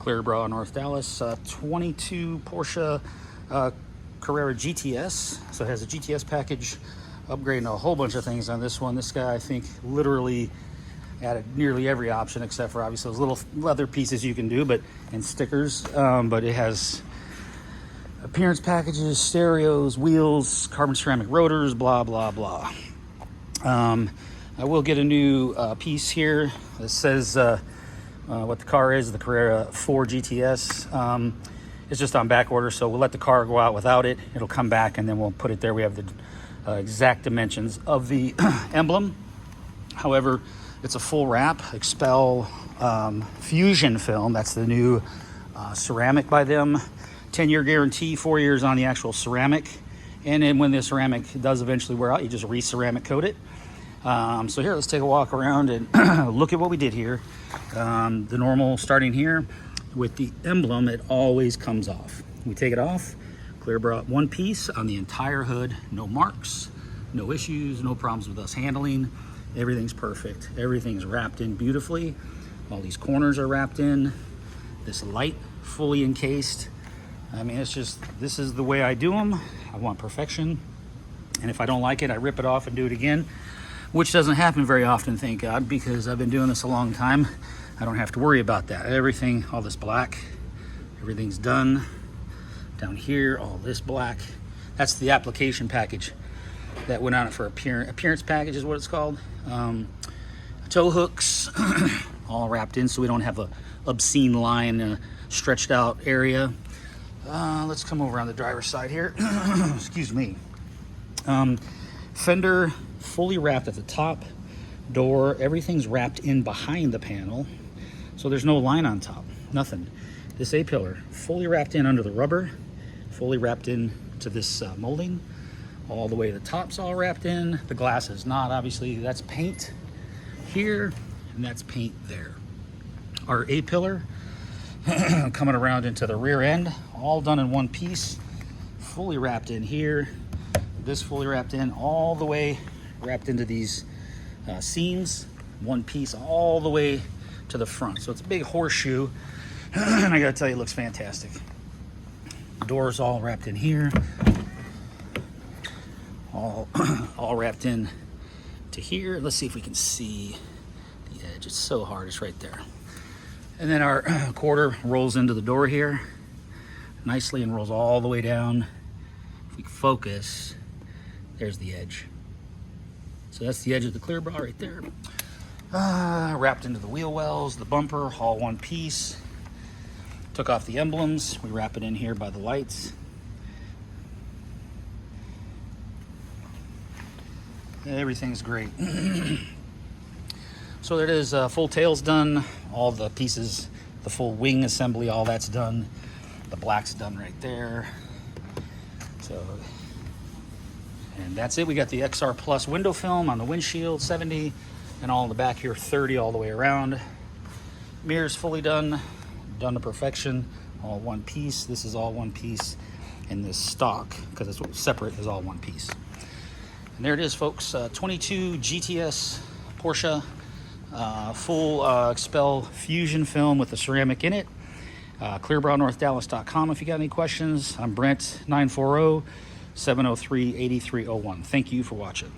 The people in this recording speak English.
Clearbrow, North Dallas. 22 Porsche Carrera GTS. So it has a GTS package, upgrading a whole bunch of things on this one. This guy, I think, literally added nearly every option except for obviously those little leather pieces you can do, and stickers. But it has appearance packages, stereos, wheels, carbon ceramic rotors, blah blah blah. I will get a new piece here that says what the car is, the Carrera 4 GTS. It's just on back order, so we'll let the car go out without it. It'll come back and then we'll put it there. We have the exact dimensions of the emblem. However, it's a full wrap, Expel Fusion film. That's the new ceramic by them. 10-year guarantee, 4 years on the actual ceramic. And then when the ceramic does eventually wear out, you just re-ceramic coat it. So here, let's take a walk around and look at what we did here. The normal, starting here with the emblem, it always comes off. We take it off, Clearbrow one piece on the entire hood. No marks, no issues, no problems with us handling. Everything's perfect. Everything's wrapped in beautifully. All these corners are wrapped in. This light fully encased. I mean, it's just, this is the way I do them. I want perfection. And if I don't like it, I rip it off and do it again, which doesn't happen very often, thank God, because I've been doing this a long time. I don't have to worry about that. Everything, all this black, everything's done. Down here, all this black. That's the application package that went on it for appearance package is what it's called. Tow hooks, all wrapped in so we don't have a obscene line, stretched out area. Let's come over on the driver's side here. Excuse me. Fender fully wrapped at the top, door, everything's wrapped in behind the panel, so there's no line on top, nothing. This A-pillar fully wrapped in under the rubber, fully wrapped in to this molding, all the way to the top's all wrapped in. The glass is not, obviously. That's paint here and that's paint there. Our A-pillar coming around into the rear end, all done in one piece, fully wrapped in here. This fully wrapped in, all the way wrapped into these seams, one piece all the way to the front. So it's a big horseshoe, and I gotta tell you, it looks fantastic. Doors all wrapped in here, all wrapped in to here. Let's see if we can see the edge. It's so hard, it's right there. And then our quarter rolls into the door here nicely and rolls all the way down. If we focus, there's the edge. So that's the edge of the Clearbrow right there. Wrapped into the wheel wells, the bumper, all one piece. Took off the emblems. We wrap it in here by the lights. Everything's great. So there it is, full tail's done. All the pieces, the full wing assembly, all that's done. The black's done right there. So, and that's it. We got the XR Plus window film on the windshield, 70, and all in the back here, 30 all the way around. Mirrors fully done to perfection, all one piece. This is all one piece, and this stock, because it's separate, is all one piece. And there it is, folks. 22 GTS Porsche, full Expel Fusion film with the ceramic in it. ClearbrowNorthDallas.com if you got any questions. I'm Brent, 940-703-8301. Thank you for watching.